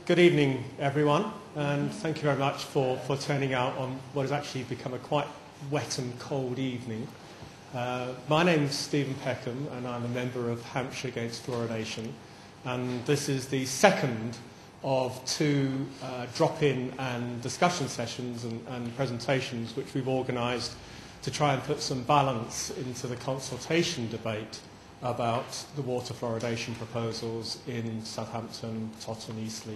Good evening, everyone, and thank you very much for turning out on what has actually become a quite wet and cold evening. My name's Stephen Peckham, and I'm a member of Hampshire Against Fluoridation, and this is the second of two drop-in and discussion sessions and presentations which we've organised to try and put some balance into the consultation debate about the water fluoridation proposals in Southampton, Totton, Eastleigh.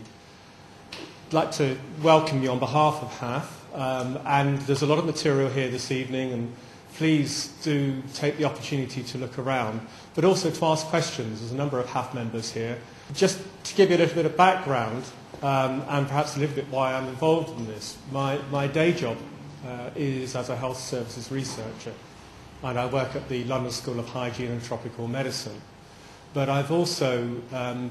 I'd like to welcome you on behalf of HAF, and there's a lot of material here this evening, and please do take the opportunity to look around, but also to ask questions. There's a number of HAF members here. Just to give you a little bit of background, and perhaps a little bit why I'm involved in this, my day job is as a health services researcher, and I work at the London School of Hygiene and Tropical Medicine. But I've also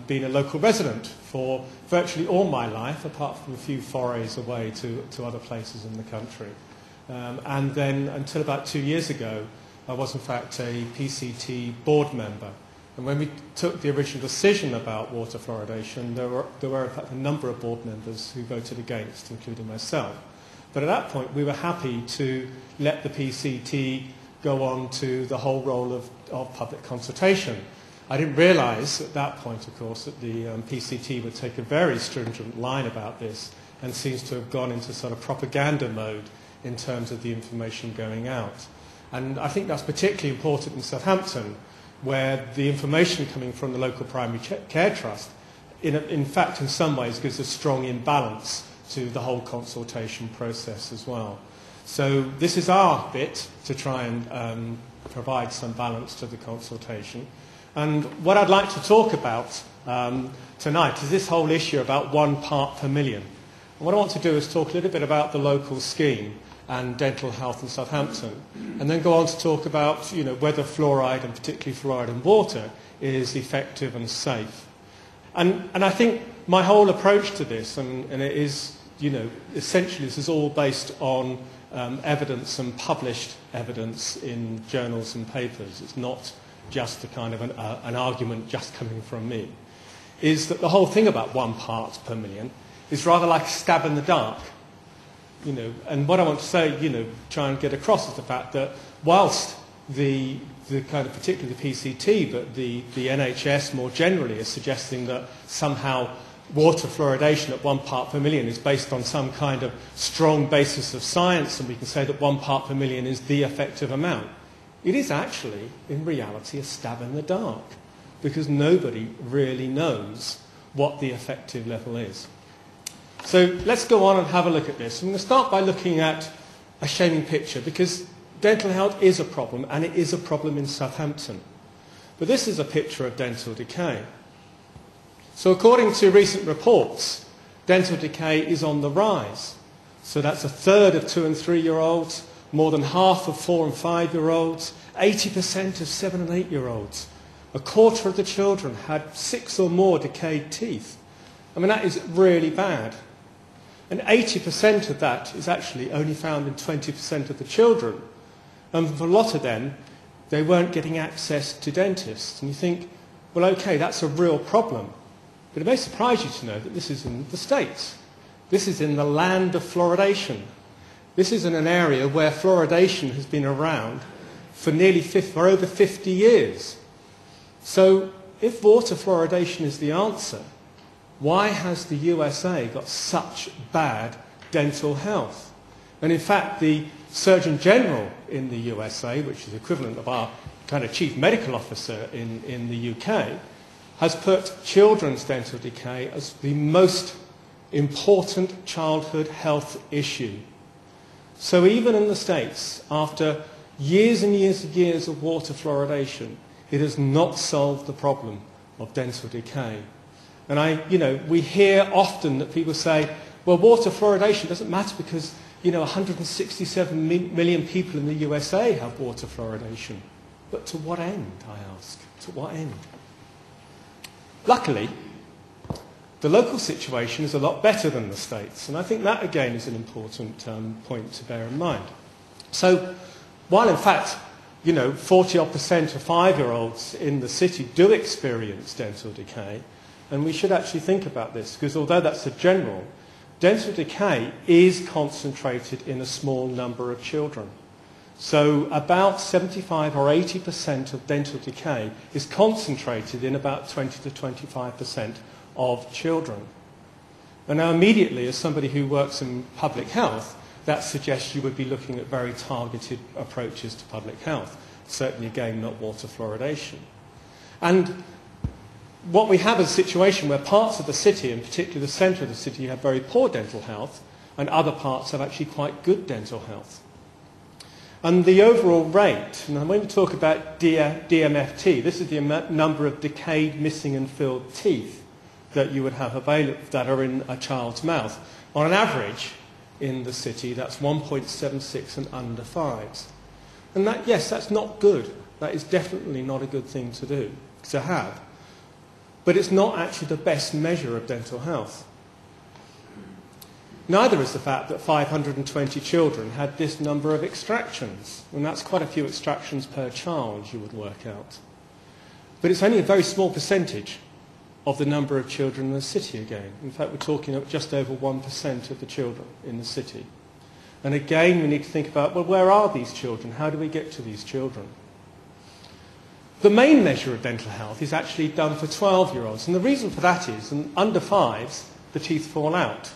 been a local resident for virtually all my life, apart from a few forays away to other places in the country. And then until about 2 years ago, I was in fact a PCT board member. And when we took the original decision about water fluoridation, there were in fact a number of board members who voted against, including myself. But at that point, we were happy to let the PCT go on to the whole role of public consultation. I didn't realise at that point, of course, that the PCT would take a very stringent line about this and seems to have gone into sort of propaganda mode in terms of the information going out. And I think that's particularly important in Southampton, where the information coming from the local primary care trust, in fact, in some ways, gives a strong imbalance to the whole consultation process as well. So this is our bit to try and provide some balance to the consultation. And what I'd like to talk about tonight is this whole issue about 1 part per million. And what I want to do is talk a little bit about the local scheme and dental health in Southampton, and then go on to talk about whether fluoride, and particularly fluoride in water, is effective and safe. And I think my whole approach to this, and it is, essentially this is all based on evidence and published evidence in journals and papers. It's not just a kind of an argument just coming from me, is that the whole thing about 1 part per million is rather like a stab in the dark. And what I want to say, try and get across is the fact that whilst the kind of particularly the PCT, but the NHS more generally is suggesting that somehow water fluoridation at 1 part per million is based on some kind of strong basis of science, and we can say that 1 part per million is the effective amount. It is actually, in reality, a stab in the dark, because nobody really knows what the effective level is. So let's go on and have a look at this. I'm going to start by looking at a shaming picture, because dental health is a problem, and it is a problem in Southampton. But this is a picture of dental decay. So according to recent reports, dental decay is on the rise. So that's a third of 2- and 3-year-olds, more than half of 4- and 5-year-olds, 80% of 7- and 8-year-olds. A quarter of the children had 6 or more decayed teeth. I mean, that is really bad. And 80% of that is actually only found in 20% of the children. And for a lot of them, they weren't getting access to dentists. And you think, well, okay, that's a real problem. But it may surprise you to know that this is in the States. This is in the land of fluoridation. This is in an area where fluoridation has been around for over 50 years. So if water fluoridation is the answer, why has the USA got such bad dental health? And in fact, the Surgeon General in the USA, which is equivalent of our kind of chief medical officer in the UK, has put children's dental decay as the most important childhood health issue. So even in the States, after years and years and years of water fluoridation, it has not solved the problem of dental decay. And we hear often that people say, well, water fluoridation doesn't matter because, 167 million people in the USA have water fluoridation. But to what end, I ask? To what end? Luckily, the local situation is a lot better than the States, and I think that again is an important point to bear in mind. So while in fact 40% of 5-year-olds in the city do experience dental decay, And we should actually think about this, because although that's a general, dental decay is concentrated in a small number of children. So about 75 or 80% of dental decay is concentrated in about 20 to 25% of children. And now immediately, as somebody who works in public health, that suggests you would be looking at very targeted approaches to public health. Certainly, again, not water fluoridation. And what we have is a situation where parts of the city, and particularly the centre of the city, have very poor dental health, and other parts have actually quite good dental health. And the overall rate, and when we talk about DMFT, this is the number of decayed, missing and filled teeth that you would have available that are in a child's mouth. On an average in the city, that's 1.76 and under 5s. And that, yes, that's not good. That is definitely not a good thing to have. But it's not actually the best measure of dental health. Neither is the fact that 520 children had this number of extractions. And that's quite a few extractions per child, you would work out. But it's only a very small percentage of the number of children in the city again. In fact, we're talking just over 1% of the children in the city. And again, we need to think about, well, where are these children? How do we get to these children? The main measure of dental health is actually done for 12-year-olds. And the reason for that is, under 5s, the teeth fall out.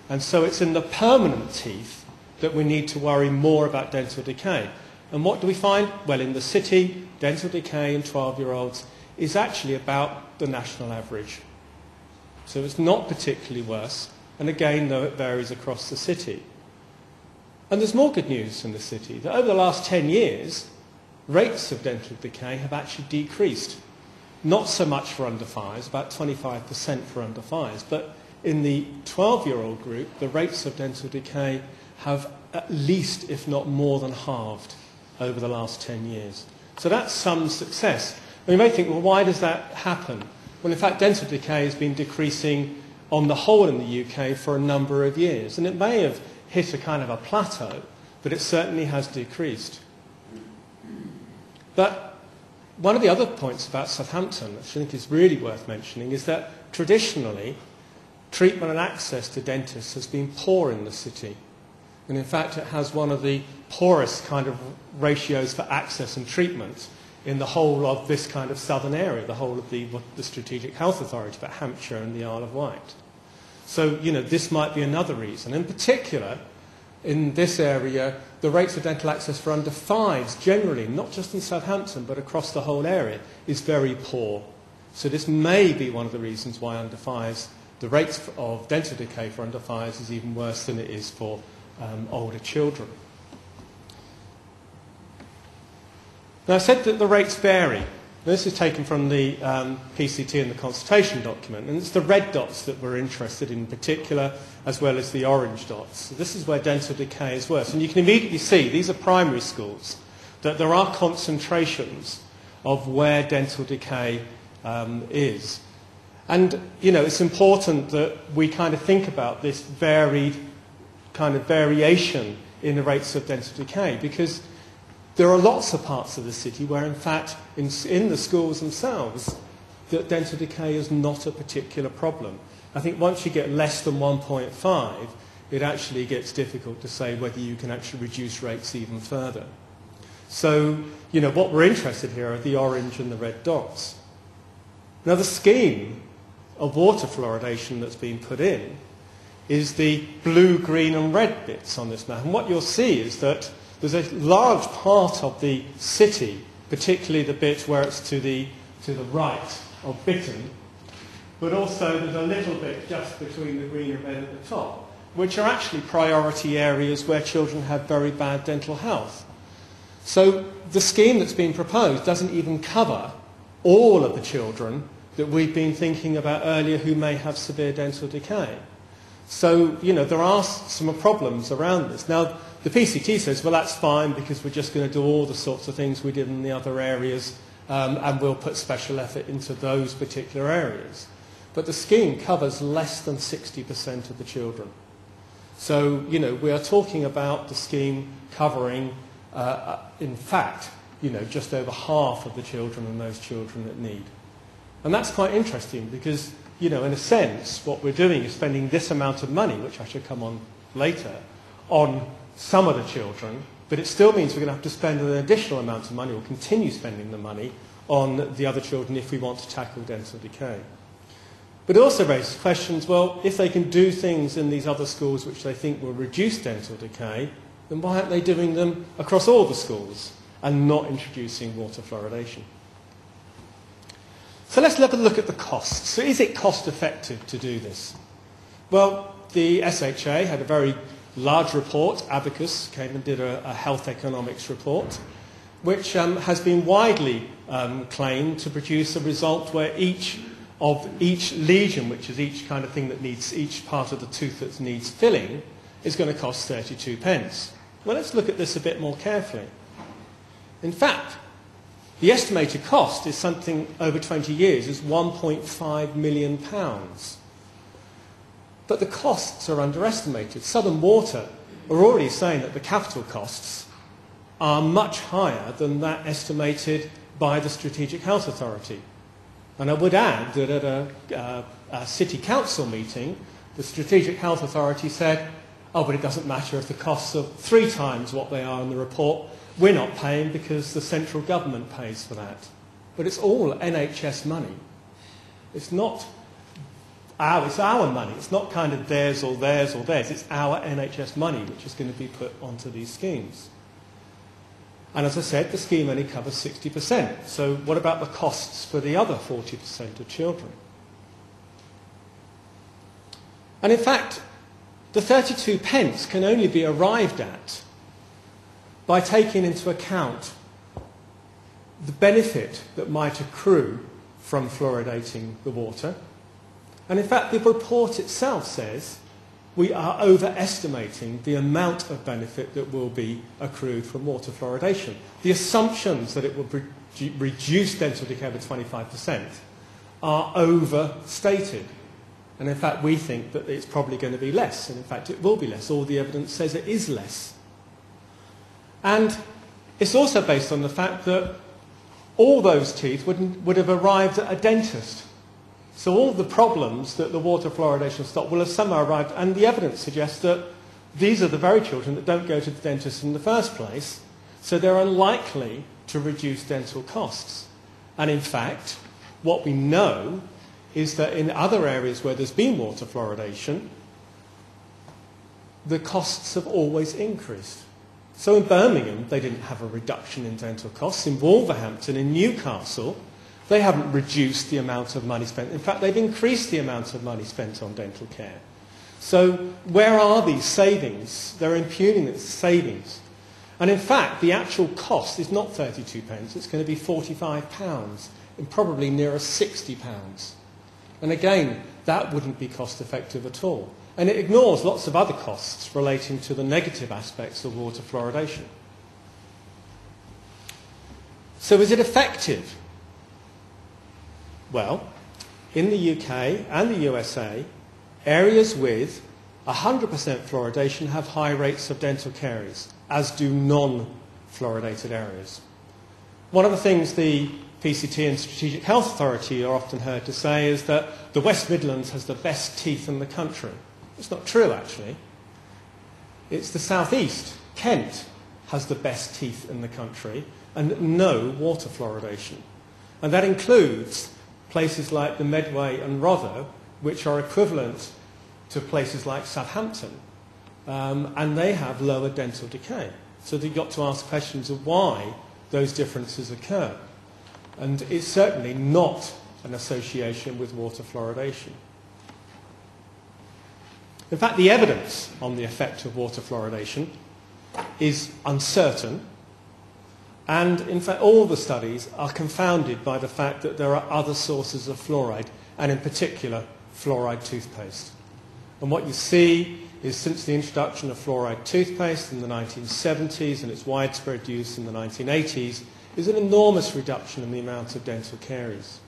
And so it's in the permanent teeth that we need to worry more about dental decay. And what do we find? Well, in the city, dental decay in 12-year-olds is actually about the national average. So it's not particularly worse. And again, though, it varies across the city. And there's more good news in the city, that over the last 10 years, rates of dental decay have actually decreased. Not so much for under 5s, about 25% for under 5s, but in the 12-year-old group, the rates of dental decay have at least, if not more than halved over the last 10 years. So that's some success. And you may think, well, why does that happen? Well, in fact, dental decay has been decreasing on the whole in the UK for a number of years. And it may have hit a kind of a plateau, but it certainly has decreased. But one of the other points about Southampton, which I think is really worth mentioning, is that traditionally, treatment and access to dentists has been poor in the city. And in fact, it has one of the poorest kind of ratios for access and treatment in the whole of this kind of southern area, the whole of the Strategic Health Authority, but Hampshire and the Isle of Wight. So, this might be another reason. In particular, in this area, the rates of dental access for under 5s generally, not just in Southampton, but across the whole area, is very poor. So this may be one of the reasons why under 5s, the rates of dental decay for under 5s is even worse than it is for older children. Now, I said that the rates vary. This is taken from the PCT and the consultation document, and it's the red dots that we're interested in particular, as well as the orange dots. So this is where dental decay is worse. And you can immediately see, these are primary schools, that there are concentrations of where dental decay is. And, it's important that we kind of think about this varied kind of variation in the rates of dental decay, because there are lots of parts of the city where, in fact, in the schools themselves, that dental decay is not a particular problem. I think once you get less than 1.5, it actually gets difficult to say whether you can actually reduce rates even further. So, what we're interested here are the orange and the red dots. Now, the scheme of water fluoridation that's been put in is the blue, green and red bits on this map. And what you'll see is that there's a large part of the city, particularly the bit where it's to the right of Bitton, but also there's a little bit just between the green and red at the top, which are actually priority areas where children have very bad dental health. So the scheme that's been proposed doesn't even cover all of the children that we've been thinking about earlier who may have severe dental decay. So, there are some problems around this. Now, the PCT says, well, that's fine because we're just going to do all the sorts of things we did in the other areas and we'll put special effort into those particular areas. But the scheme covers less than 60% of the children. So, we are talking about the scheme covering, in fact, just over half of the children and those children that need. And that's quite interesting because, you know, in a sense, what we're doing is spending this amount of money, which I should come on later, on some of the children, but it still means we're going to have to spend an additional amount of money or continue spending the money on the other children if we want to tackle dental decay. But it also raises questions, well, if they can do things in these other schools which they think will reduce dental decay, then why aren't they doing them across all the schools and not introducing water fluoridation? So let's have a look at the costs. So is it cost effective to do this? Well, the SHA had a very large report. Abacus came and did a health economics report, which has been widely claimed to produce a result where each lesion, which is each kind of thing that needs, each part of the tooth that needs filling, is going to cost 32 pence. Well, let's look at this a bit more carefully. In fact, the estimated cost is something over 20 years is £1.5 million. But the costs are underestimated. Southern Water are already saying that the capital costs are much higher than that estimated by the Strategic Health Authority. And I would add that at a City Council meeting, the Strategic Health Authority said, oh, but it doesn't matter if the costs are 3 times what they are in the report. We're not paying because the central government pays for that. But it's all NHS money. It's not it's our money. It's not kind of theirs or theirs or theirs. It's our NHS money which is going to be put onto these schemes. And as I said, the scheme only covers 60%. So what about the costs for the other 40% of children? And in fact, the 32 pence can only be arrived at by taking into account the benefit that might accrue from fluoridating the water. And in fact, the report itself says we are overestimating the amount of benefit that will be accrued from water fluoridation. The assumptions that it will reduce dental decay by 25% are overstated. And in fact, we think that it's probably going to be less. And in fact, it will be less. All the evidence says it is less. And it's also based on the fact that all those teeth would have arrived at a dentist. So all the problems that the water fluoridation stopped will have somehow arrived, and the evidence suggests that these are the very children that don't go to the dentist in the first place, so they're unlikely to reduce dental costs. And in fact, what we know is that in other areas where there's been water fluoridation, the costs have always increased. So in Birmingham, they didn't have a reduction in dental costs. In Wolverhampton, in Newcastle, they haven't reduced the amount of money spent. In fact, they've increased the amount of money spent on dental care. So where are these savings? They're impugning its savings. And in fact, the actual cost is not 32 pence. It's going to be £45 and probably nearer £60. And again, that wouldn't be cost effective at all. And it ignores lots of other costs relating to the negative aspects of water fluoridation. So is it effective? Well, in the UK and the USA, areas with 100% fluoridation have high rates of dental caries, as do non-fluoridated areas. One of the things the PCT and Strategic Health Authority are often heard to say is that the West Midlands has the best teeth in the country. It's not true, actually. It's the South East. Kent has the best teeth in the country and no water fluoridation. And that includes places like the Medway and Rother, which are equivalent to places like Southampton. And they have lower dental decay. So you've got to ask questions of why those differences occur. And it's certainly not an association with water fluoridation. In fact, the evidence on the effect of water fluoridation is uncertain, and in fact all the studies are confounded by the fact that there are other sources of fluoride, and in particular fluoride toothpaste. And what you see is since the introduction of fluoride toothpaste in the 1970s and its widespread use in the 1980s, is an enormous reduction in the amount of dental caries.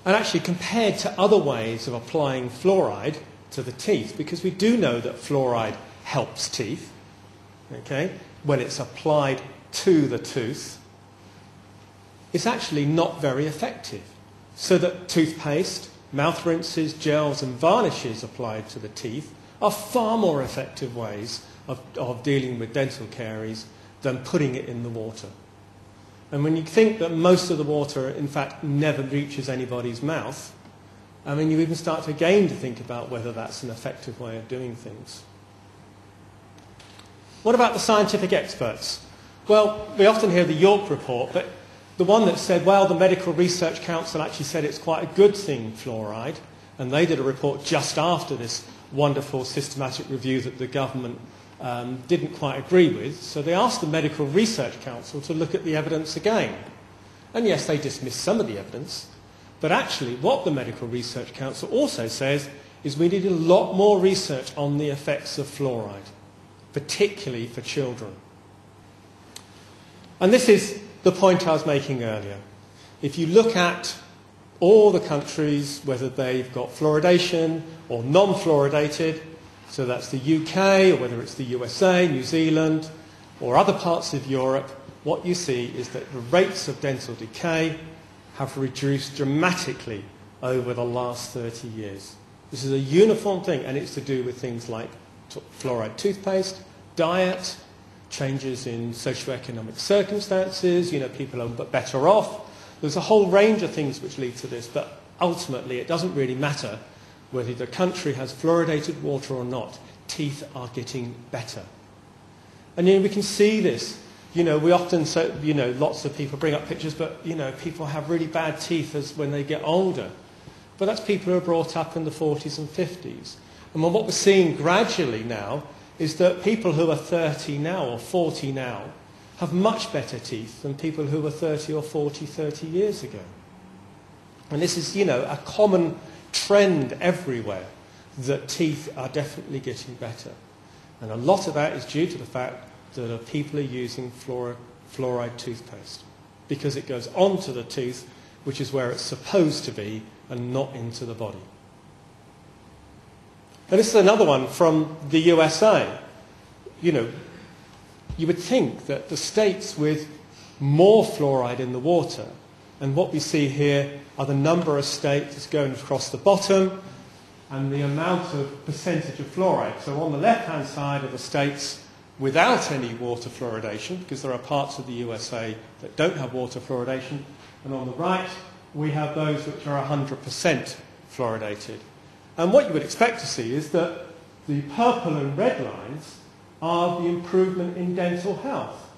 And actually compared to other ways of applying fluoride to the teeth, because we do know that fluoride helps teeth, okay, when it's applied to the tooth, is actually not very effective. So that toothpaste, mouth rinses, gels and varnishes applied to the teeth are far more effective ways of dealing with dental caries than putting it in the water. And when you think that most of the water, in fact, never reaches anybody's mouth, I mean, you even start to again to think about whether that's an effective way of doing things. What about the scientific experts? Well, we often hear the York report, but the one that said, well, the Medical Research Council actually said it's quite a good thing, fluoride, and they did a report just after this wonderful systematic review that the government didn't quite agree with. So they asked the Medical Research Council to look at the evidence again. And yes, they dismissed some of the evidence, but actually what the Medical Research Council also says is we need a lot more research on the effects of fluoride, particularly for children. And this is the point I was making earlier. If you look at all the countries, whether they've got fluoridation or non-fluoridated, so that's the UK, or whether it's the USA, New Zealand, or other parts of Europe, what you see is that the rates of dental decay have reduced dramatically over the last 30 years. This is a uniform thing, and it's to do with things like fluoride toothpaste, diet, changes in socioeconomic circumstances, people are better off. There's a whole range of things which lead to this, but ultimately it doesn't really matter whether the country has fluoridated water or not. Teeth are getting better. And we can see this. We often, lots of people bring up pictures, but, people have really bad teeth when they get older. But that's people who are brought up in the 40s and 50s. And what we're seeing gradually now is that people who are 30 now or 40 now have much better teeth than people who were 30 or 30 years ago. And this is, a common trend everywhere, that teeth are definitely getting better. And a lot of that is due to the fact that people are using fluoride toothpaste, because it goes onto the tooth, which is where it's supposed to be, and not into the body. And this is another one from the USA. You would think that the states with more fluoride in the water, and what we see here are the number of states going across the bottom and the amount of percentage of fluoride. So on the left-hand side are the states without any water fluoridation, because there are parts of the USA that don't have water fluoridation, and on the right we have those which are 100% fluoridated. And what you would expect to see is that the purple and red lines are the improvement in dental health.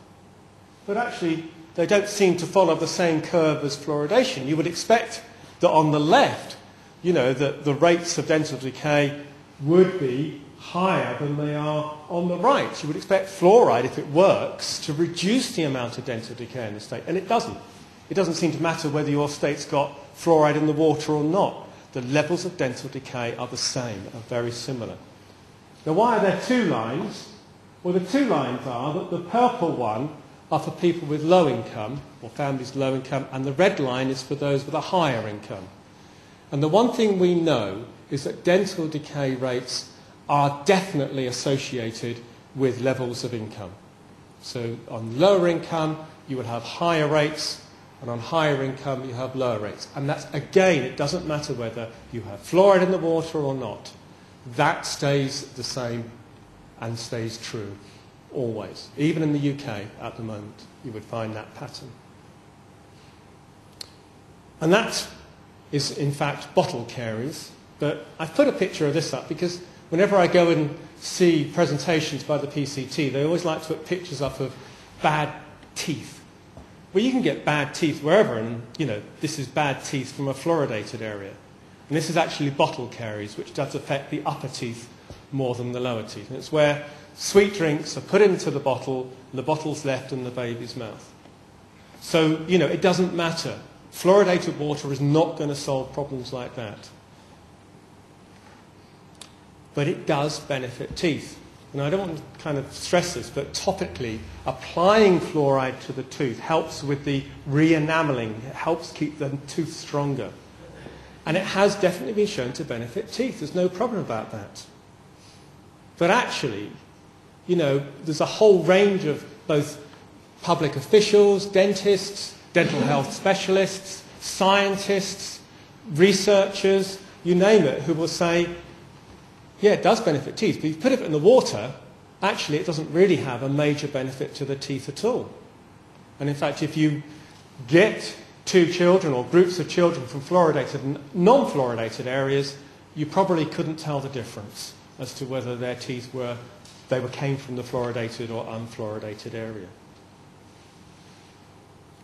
But actually, they don't seem to follow the same curve as fluoridation. You would expect that on the left, that the rates of dental decay would be higher than they are on the right. You would expect fluoride, if it works, to reduce the amount of dental decay in the state. And it doesn't. It doesn't seem to matter whether your state's got fluoride in the water or not. The levels of dental decay are the same, are very similar. Now, why are there two lines? Well, the two lines are that the purple one are for people with low income, or families with low income, and the red line is for those with a higher income. And the one thing we know is that dental decay rates are definitely associated with levels of income. So on lower income, you would have higher rates, and on higher income, you have lower rates. And that's, again, it doesn't matter whether you have fluoride in the water or not. That stays the same and stays true, always. Even in the UK at the moment, you would find that pattern. And that is, in fact, bottle caries. But I've put a picture of this up because whenever I go and see presentations by the PCT, they always like to put pictures up of bad teeth. Well, you can get bad teeth wherever, and, this is bad teeth from a fluoridated area. And this is actually bottle caries, which does affect the upper teeth more than the lower teeth. And it's where sweet drinks are put into the bottle, and the bottle's left in the baby's mouth. So, it doesn't matter. Fluoridated water is not going to solve problems like that. But it does benefit teeth. And I don't want to kind of stress this, but topically, applying fluoride to the tooth helps with the re-enameling. It helps keep the tooth stronger. And it has definitely been shown to benefit teeth. There's no problem about that. But actually, there's a whole range of both public officials, dentists, dental health specialists, scientists, researchers, you name it, who will say, yeah, it does benefit teeth, but if you put it in the water, actually it doesn't really have a major benefit to the teeth at all. And in fact, if you get two children or groups of children from fluoridated and non-fluoridated areas, you probably couldn't tell the difference as to whether their teeth came from the fluoridated or unfluoridated area.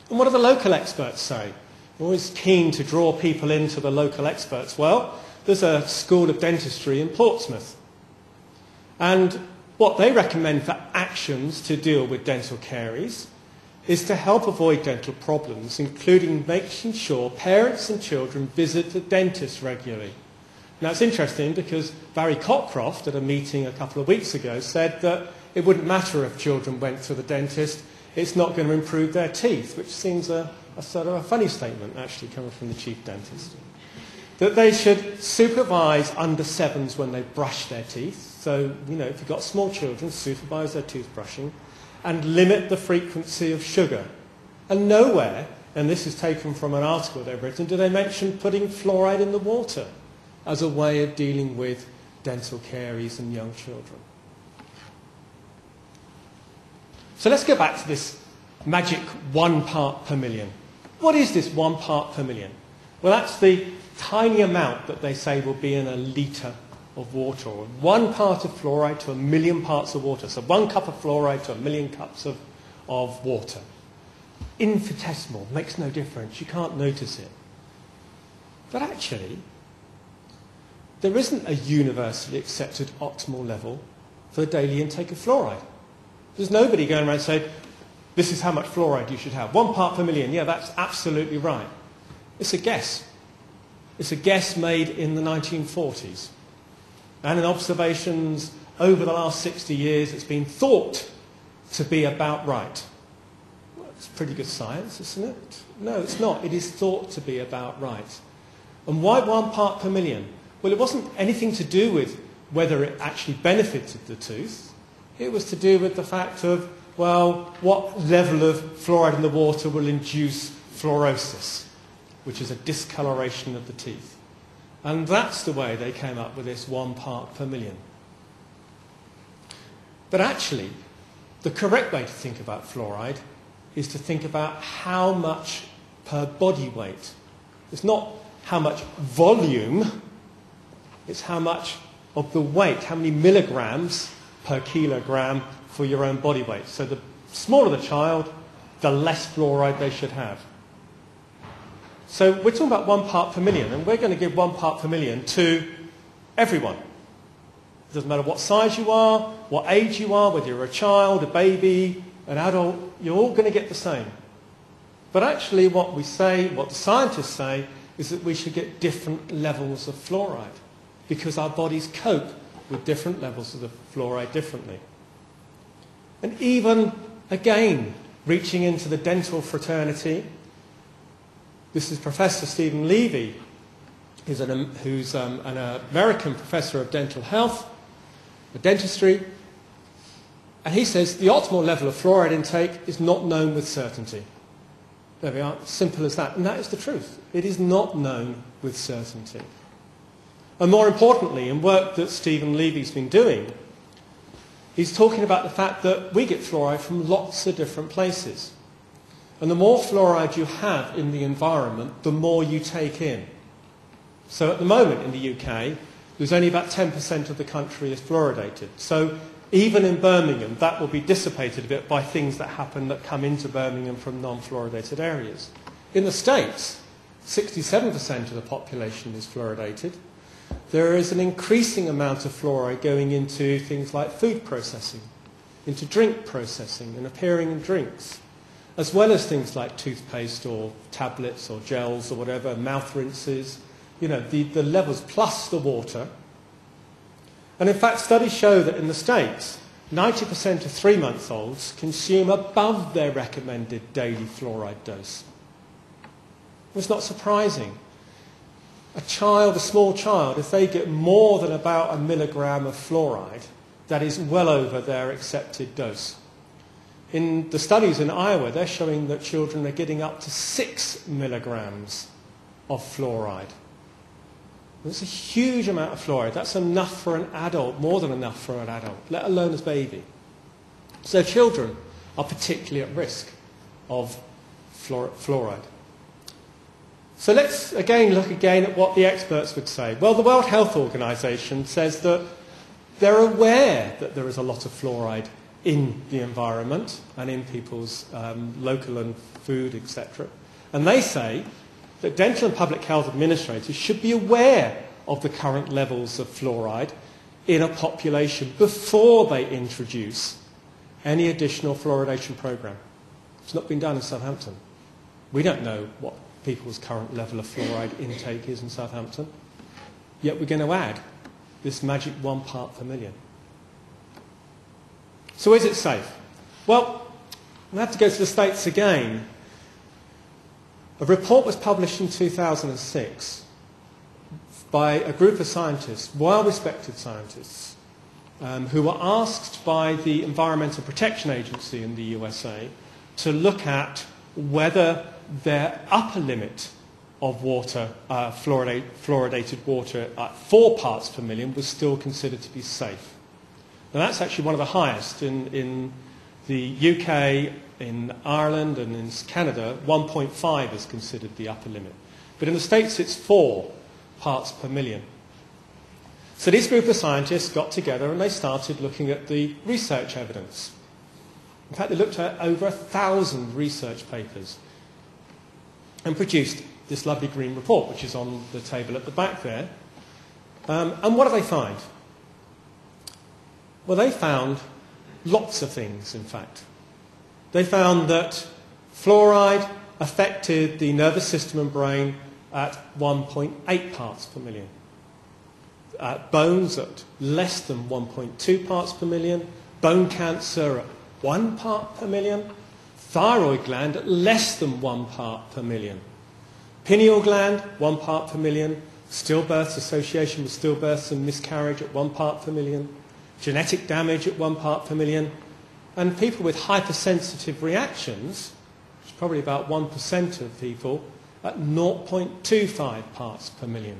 And what do the local experts say? I'm always keen to draw people into the local experts. Well, there's a school of dentistry in Portsmouth. And what they recommend for actions to deal with dental caries is to help avoid dental problems, including making sure parents and children visit the dentist regularly. Now, it's interesting because Barry Cockcroft, at a meeting a couple of weeks ago, said that it wouldn't matter if children went to the dentist, it's not going to improve their teeth, which seems a sort of a funny statement, actually, coming from the chief dentist. That they should supervise under sevens when they brush their teeth. So, if you've got small children, supervise their toothbrushing and limit the frequency of sugar. And nowhere, and this is taken from an article they've written, do they mention putting fluoride in the water as a way of dealing with dental caries in young children. So let's go back to this magic 1 part per million. What is this 1 part per million? Well, that's the tiny amount that they say will be in a litre of water, or 1 part of fluoride to 1 million parts of water. So 1 cup of fluoride to 1 million cups of water. Infinitesimal, makes no difference, you can't notice it. But actually, there isn't a universally accepted optimal level for the daily intake of fluoride. There's nobody going around saying, this is how much fluoride you should have. 1 part per million, yeah, that's absolutely right. It's a guess. It's a guess made in the 1940s. And in observations over the last 60 years, it's been thought to be about right. Well, it's pretty good science, isn't it? No, it's not. It is thought to be about right. And why 1 part per million? Well, it wasn't anything to do with whether it actually benefited the tooth. It was to do with the fact of, well, what level of fluoride in the water will induce fluorosis, which is a discoloration of the teeth. And that's the way they came up with this 1 part per million. But actually, the correct way to think about fluoride is to think about how much per body weight. It's not how much volume, it's how much of the weight, how many milligrams per kilogram for your own body weight. So the smaller the child, the less fluoride they should have. So we're talking about 1 part per million, and we're going to give 1 part per million to everyone. It doesn't matter what size you are, what age you are, whether you're a child, a baby, an adult, you're all going to get the same. But actually what we say, what the scientists say, is that we should get different levels of fluoride because our bodies cope with different levels of the fluoride differently. And even, again, reaching into the dental fraternity, this is Professor Stephen Levy, who's an American professor of dental health, dentistry, and he says the optimal level of fluoride intake is not known with certainty. There we are, simple as that. And that is the truth. It is not known with certainty. And more importantly, in work that Stephen Levy's been doing, he's talking about the fact that we get fluoride from lots of different places. And the more fluoride you have in the environment, the more you take in. So at the moment in the UK, there's only about 10% of the country is fluoridated. So even in Birmingham, that will be dissipated a bit by things that happen that come into Birmingham from non-fluoridated areas. In the States, 67% of the population is fluoridated. There is an increasing amount of fluoride going into things like food processing, into drink processing and appearing in drinks, as well as things like toothpaste or tablets or gels or whatever, mouth rinses, the levels plus the water. And in fact, studies show that in the States, 90% of 3-month-olds consume above their recommended daily fluoride dose. It's not surprising. A small child, if they get more than about 1 milligram of fluoride, that is well over their accepted dose. in the studies in Iowa, they're showing that children are getting up to 6 milligrams of fluoride. That's a huge amount of fluoride. That's enough for an adult, more than enough for an adult, let alone as a baby. So children are particularly at risk of fluoride. So let's look at what the experts would say. Well, the World Health Organization says that they're aware that there is a lot of fluoride in the environment and in people's local and food, etc. And they say that dental and public health administrators should be aware of the current levels of fluoride in a population before they introduce any additional fluoridation program. It's not been done in Southampton. We don't know what people's current level of fluoride intake is in Southampton, yet we're going to add this magic 1 part per million. So is it safe? Well, we have to go to the States again. A report was published in 2006 by a group of scientists, well-respected scientists, who were asked by the Environmental Protection Agency in the USA to look at whether their upper limit of water, fluoridated water at 4 parts per million was still considered to be safe. Now that's actually one of the highest in the UK, in Ireland and in Canada. 1.5 is considered the upper limit. But in the States it's 4 parts per million. So this group of scientists got together and they started looking at the research evidence. In fact, they looked at over 1,000 research papers and produced this lovely green report, which is on the table at the back there. And what did they find? Well, they found lots of things, in fact. They found that fluoride affected the nervous system and brain at 1.8 parts per million. Bones at less than 1.2 parts per million. Bone cancer at 1 part per million. Thyroid gland at less than 1 part per million. Pineal gland, 1 part per million. Stillbirths, association with stillbirths and miscarriage at 1 part per million. Genetic damage at 1 part per million. And people with hypersensitive reactions, which is probably about 1% of people, at 0.25 parts per million.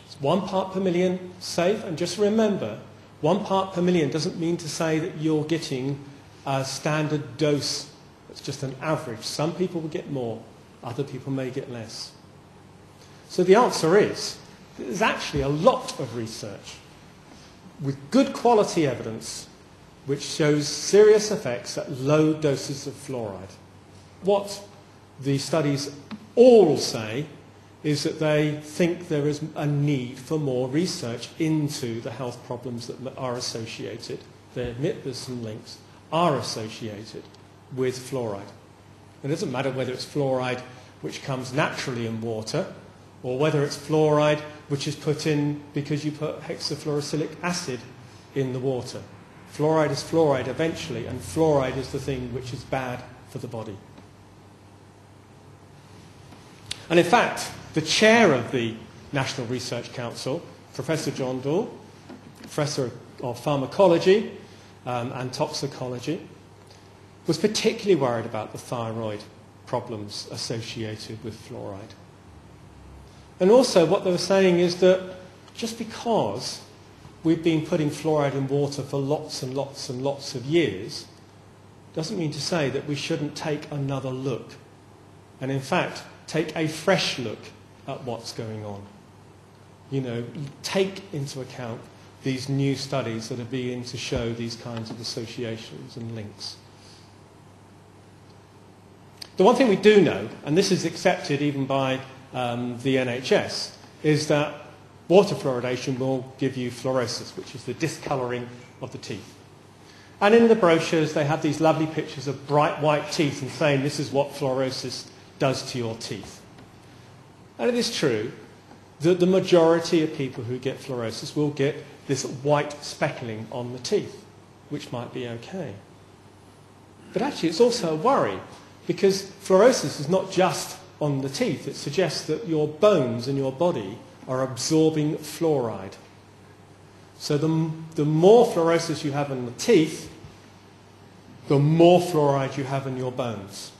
It's 1 part per million safe, and just remember, 1 part per million doesn't mean to say that you're getting a standard dose. It's just an average. Some people will get more, other people may get less. So the answer is, there's actually a lot of research with good quality evidence which shows serious effects at low doses of fluoride. What the studies all say is that they think there is a need for more research into the health problems that are associated. They admit there's some links, are associated with fluoride. It doesn't matter whether it's fluoride which comes naturally in water or whether it's fluoride which is put in because you put hexafluorosilicic acid in the water. Fluoride is fluoride eventually, and fluoride is the thing which is bad for the body. And in fact, the chair of the National Research Council, Professor John Doole, Professor of Pharmacology and Toxicology, was particularly worried about the thyroid problems associated with fluoride. And also what they were saying is that just because we've been putting fluoride in water for lots and lots and lots of years doesn't mean to say that we shouldn't take another look. And in fact, take a fresh look at what's going on. You know, take into account these new studies that are beginning to show these kinds of associations and links. The one thing we do know, and this is accepted even by the NHS, is that water fluoridation will give you fluorosis, which is the discolouring of the teeth. And in the brochures they have these lovely pictures of bright white teeth and saying this is what fluorosis does to your teeth. And it is true that the majority of people who get fluorosis will get this white speckling on the teeth, which might be okay. But actually it's also a worry, because fluorosis is not just on the teeth. It suggests that your bones and your body are absorbing fluoride. So the more fluorosis you have in the teeth, the more fluoride you have in your bones.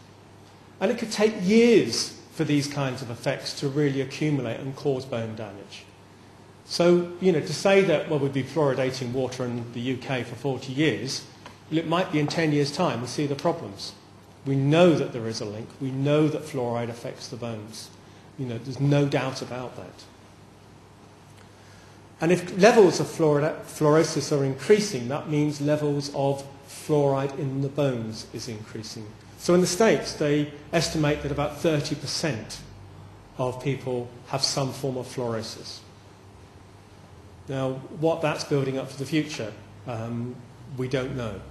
And it could take years for these kinds of effects to really accumulate and cause bone damage. So, to say that, well, we'd be fluoridating water in the UK for 40 years, well, it might be in 10 years' time we see the problems. We know that there is a link. We know that fluoride affects the bones. There's no doubt about that. And if levels of fluorosis are increasing, that means levels of fluoride in the bones is increasing. So in the States, they estimate that about 30% of people have some form of fluorosis. Now, what that's building up for the future, we don't know.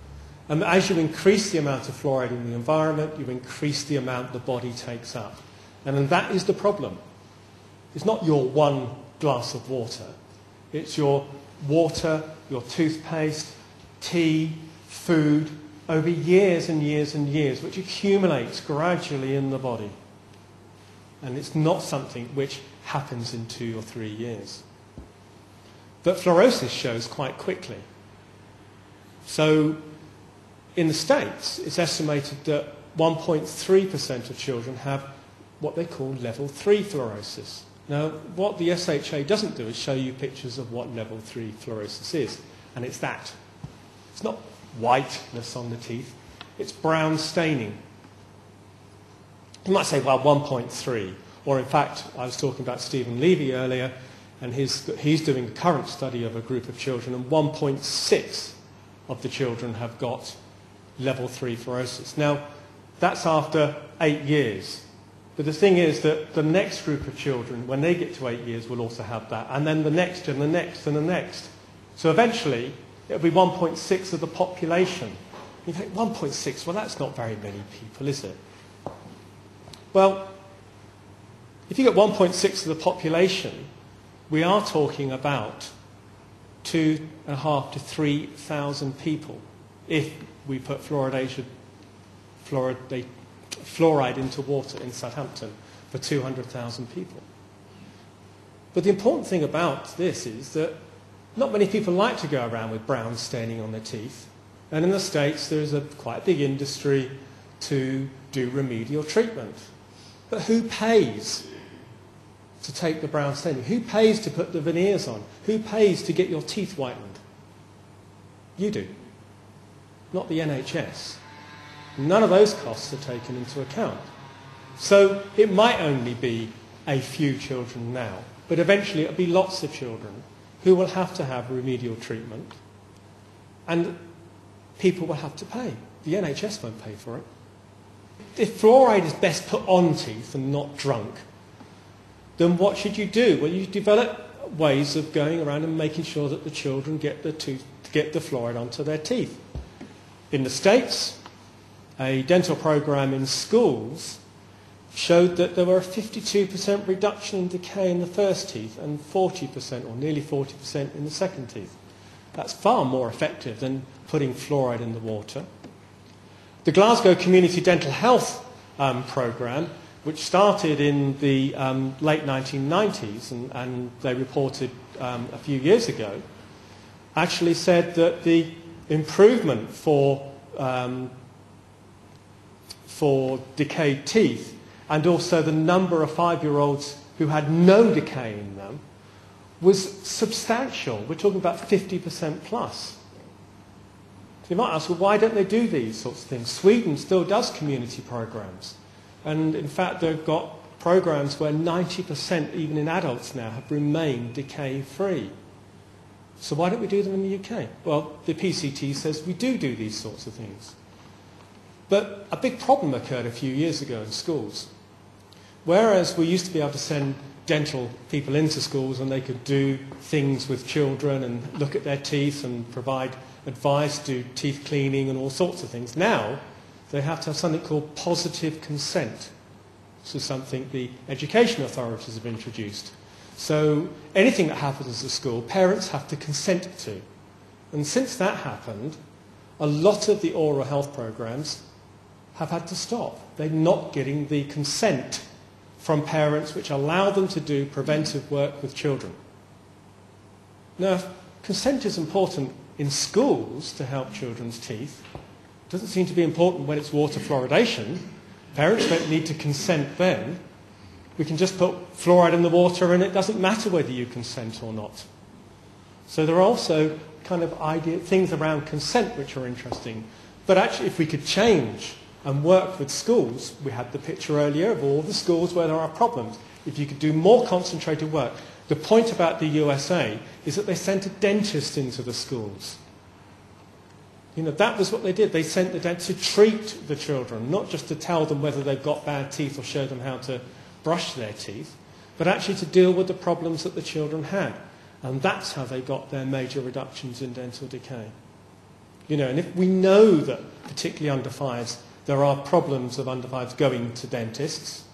And as you increase the amount of fluoride in the environment, you increase the amount the body takes up. And that is the problem. It's not your one glass of water. It's your water, your toothpaste, tea, food, over years and years and years, which accumulates gradually in the body. And it's not something which happens in 2 or 3 years. But fluorosis shows quite quickly. So in the States, it's estimated that 1.3% of children have what they call level 3 fluorosis. Now, what the SHA doesn't do is show you pictures of what level 3 fluorosis is, and it's that. It's not whiteness on the teeth, it's brown staining. You might say, well, 1.3, or in fact, I was talking about Stephen Levy earlier, and he's doing the current study of a group of children, and 1.6 of the children have got level 3 fluorosis. Now, that's after 8 years. But the thing is that the next group of children, when they get to 8 years, will also have that, and then the next and the next and the next. So eventually, it'll be 1.6 of the population. You think, 1.6, well, that's not very many people, is it? Well, if you get 1.6 of the population, we are talking about 2,500 to 3,000 people if we put fluoride into water in Southampton for 200,000 people. But the important thing about this is that not many people like to go around with brown staining on their teeth. And in the States, there's quite a big industry to do remedial treatment. But who pays to take the brown staining? Who pays to put the veneers on? Who pays to get your teeth whitened? You do, not the NHS. None of those costs are taken into account. So it might only be a few children now, but eventually it'll be lots of children who will have to have remedial treatment, and people will have to pay. The NHS won't pay for it. If fluoride is best put on teeth and not drunk, then what should you do? Well, you develop ways of going around and making sure that the children get the fluoride onto their teeth. In the States, a dental program in schools showed that there were a 52% reduction in decay in the first teeth and 40% or nearly 40% in the second teeth. That's far more effective than putting fluoride in the water. The Glasgow Community Dental Health program, which started in the late 1990s and they reported a few years ago, actually said that the improvement for decayed teeth and also the number of 5-year-olds who had no decay in them was substantial. We're talking about 50% plus. So you might ask, well, why don't they do these sorts of things? Sweden still does community programs. And in fact, they've got programs where 90%, even in adults now, have remained decay-free. So why don't we do them in the UK? Well, the PCT says we do these sorts of things. But a big problem occurred a few years ago in schools. Whereas we used to be able to send dental people into schools and they could do things with children and look at their teeth and provide advice, do teeth cleaning and all sorts of things. Now, they have to have something called positive consent. This is something the education authorities have introduced. So anything that happens at school, parents have to consent to. And since that happened, a lot of the oral health programs have had to stop. They're not getting the consent from parents which allow them to do preventive work with children. Now, consent is important in schools to help children's teeth, Doesn't seem to be important when it's water fluoridation. Parents don't need to consent then. We can just put fluoride in the water and it doesn't matter whether you consent or not. So there are also kind of things around consent which are interesting. But actually, if we could change and work with schools, we had the picture earlier of all the schools where there are problems. If you could do more concentrated work, the point about the USA is that they sent a dentist into the schools. You know, that was what they did. They sent the dentist to treat the children, not just to tell them whether they've got bad teeth or show them how to brush their teeth, but actually to deal with the problems that the children had. And that's how they got their major reductions in dental decay. You know, and if we know that, particularly under fives, there are problems of under fives going to dentists,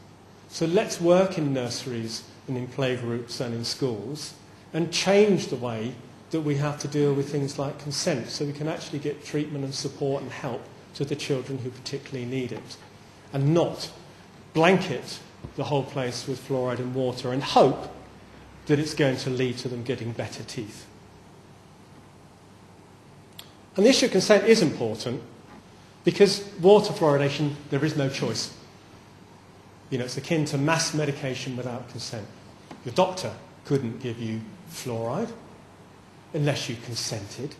so let's work in nurseries and in playgroups and in schools and change the way that we have to deal with things like consent so we can actually get treatment and support and help to the children who particularly need it, and not blanket the whole place with fluoride and water and hope that it's going to lead to them getting better teeth. And the issue of consent is important because water fluoridation, there is no choice. You know, it's akin to mass medication without consent. Your doctor couldn't give you fluoride unless you consented.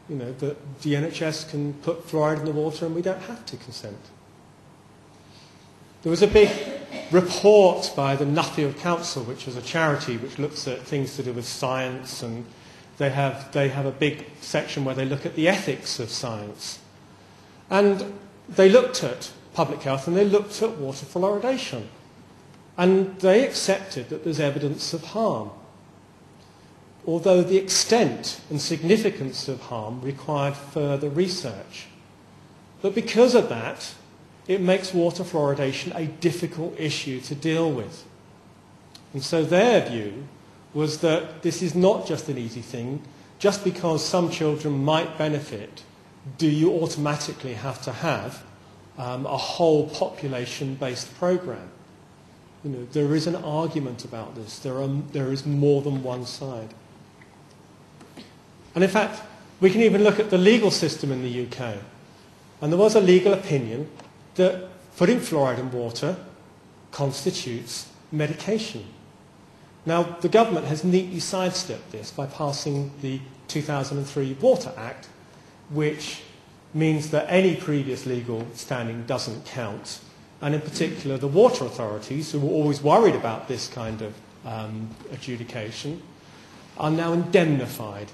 You know, but the NHS can put fluoride in the water and we don't have to consent. There was a big report by the Nuffield Council, which is a charity which looks at things to do with science, and they have a big section where they look at the ethics of science. And they looked at public health and they looked at water fluoridation. And they accepted that there's evidence of harm, although the extent and significance of harm required further research. But because of that, it makes water fluoridation a difficult issue to deal with. And so their view was that this is not just an easy thing. Just because some children might benefit, do you automatically have to have a whole population-based program? You know, there is an argument about this. There is more than one side. And in fact, we can even look at the legal system in the UK. And there was a legal opinion that putting fluoride in water constitutes medication. Now, the government has neatly sidestepped this by passing the 2003 Water Act, which means that any previous legal standing doesn't count. And in particular, the water authorities, who were always worried about this kind of adjudication, are now indemnified.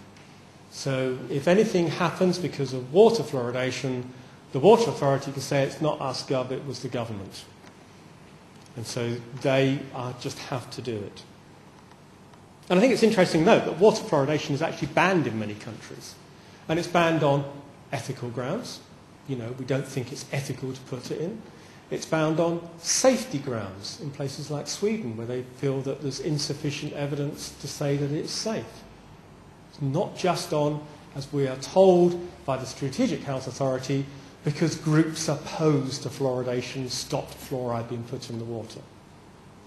So if anything happens because of water fluoridation, the water authority can say it's not us, Gov, it was the government. And so they just have to do it. And I think it's interesting to note that water fluoridation is actually banned in many countries. And it's banned on ethical grounds. You know, we don't think it's ethical to put it in. It's banned on safety grounds in places like Sweden, where they feel that there's insufficient evidence to say that it's safe. It's not just on, as we are told by the Strategic Health Authority, because groups opposed to fluoridation stopped fluoride being put in the water.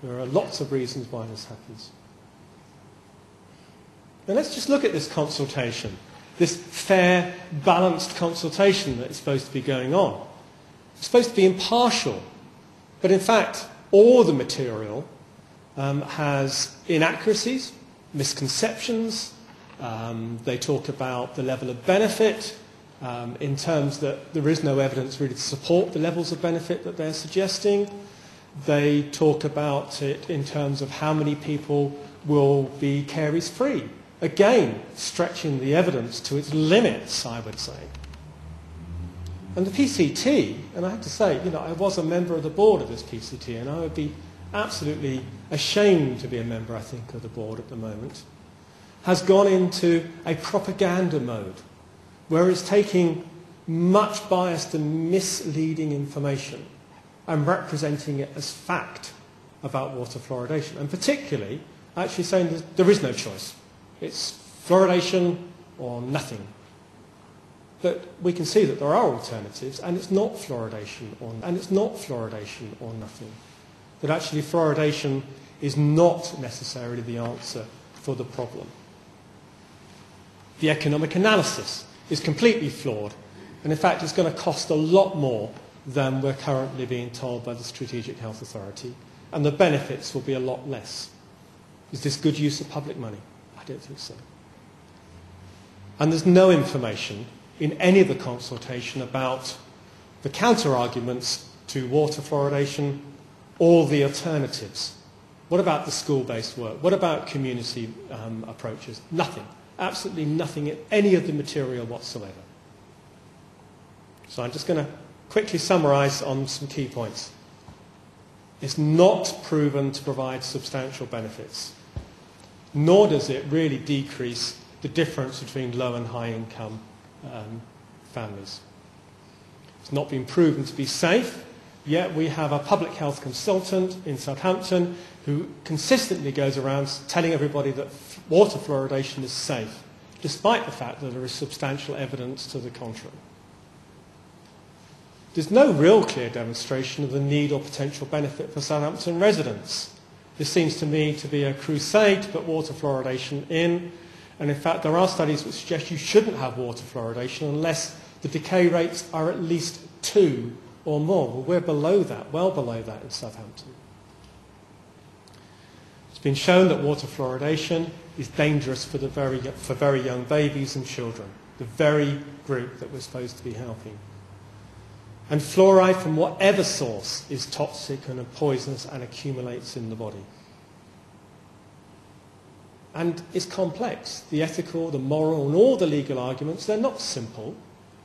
There are lots of reasons why this happens. Now let's just look at this consultation, this fair, balanced consultation that is supposed to be going on. It's supposed to be impartial, but in fact, all the material has inaccuracies, misconceptions. They talk about the level of benefit in terms that there is no evidence really to support the levels of benefit that they're suggesting. They talk about it in terms of how many people will be caries-free. Again, stretching the evidence to its limits, I would say. And the PCT, and I have to say, you know, I was a member of the board of this PCT, and I would be absolutely ashamed to be a member, I think, of the board at the moment, has gone into a propaganda mode, where it's taking much biased and misleading information and representing it as fact about water fluoridation, and particularly actually saying that there is no choice. It's fluoridation or nothing. But we can see that there are alternatives, and it's not fluoridation or nothing. That actually fluoridation is not necessarily the answer for the problem. The economic analysis is completely flawed. And in fact, it's going to cost a lot more than we're currently being told by the Strategic Health Authority. And the benefits will be a lot less. Is this good use of public money? I don't think so. And there's no information in any of the consultation about the counter-arguments to water fluoridation or the alternatives. What about the school-based work? What about community approaches? Nothing. Absolutely nothing in any of the material whatsoever. So I'm just going to quickly summarise on some key points. It's not proven to provide substantial benefits, nor does it really decrease the difference between low and high income families. It's not been proven to be safe, yet we have a public health consultant in Southampton who consistently goes around telling everybody that water fluoridation is safe, despite the fact that there is substantial evidence to the contrary. There's no real clear demonstration of the need or potential benefit for Southampton residents. This seems to me to be a crusade to put water fluoridation in, and in fact there are studies which suggest you shouldn't have water fluoridation unless the decay rates are at least 2 or more. Well, we're below that, well below that in Southampton. It's been shown that water fluoridation is dangerous for very young babies and children, the very group that we're supposed to be helping. And fluoride from whatever source is toxic and poisonous and accumulates in the body. And it's complex. The ethical, the moral, and all the legal arguments, they're not simple.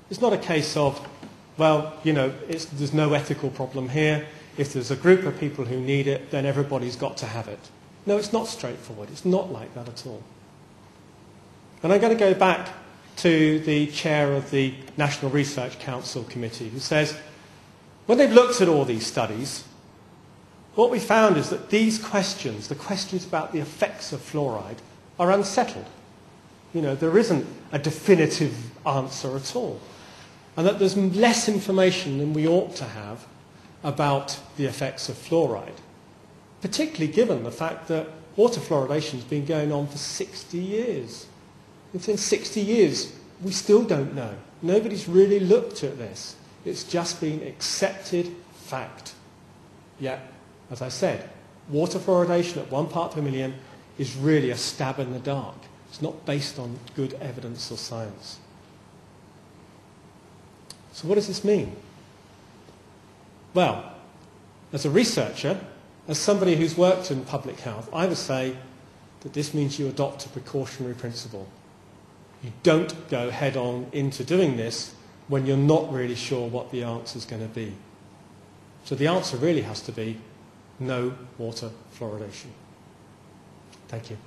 It's not a case of, well, you know, there's no ethical problem here. If there's a group of people who need it, then everybody's got to have it. No, it's not straightforward. It's not like that at all. And I'm going to go back to the chair of the National Research Council Committee, who says, when they've looked at all these studies, what we found is that these questions, the questions about the effects of fluoride, are unsettled. You know, there isn't a definitive answer at all. And that there's less information than we ought to have about the effects of fluoride, particularly given the fact that water fluoridation has been going on for 60 years. Within 60 years, we still don't know. Nobody's really looked at this. It's just been accepted fact. Yet, as I said, water fluoridation at 1 part per million is really a stab in the dark. It's not based on good evidence or science. So what does this mean? Well, as a researcher, as somebody who's worked in public health, I would say that this means you adopt a precautionary principle. You don't go head on into doing this when you're not really sure what the answer is going to be. So the answer really has to be no water fluoridation. Thank you.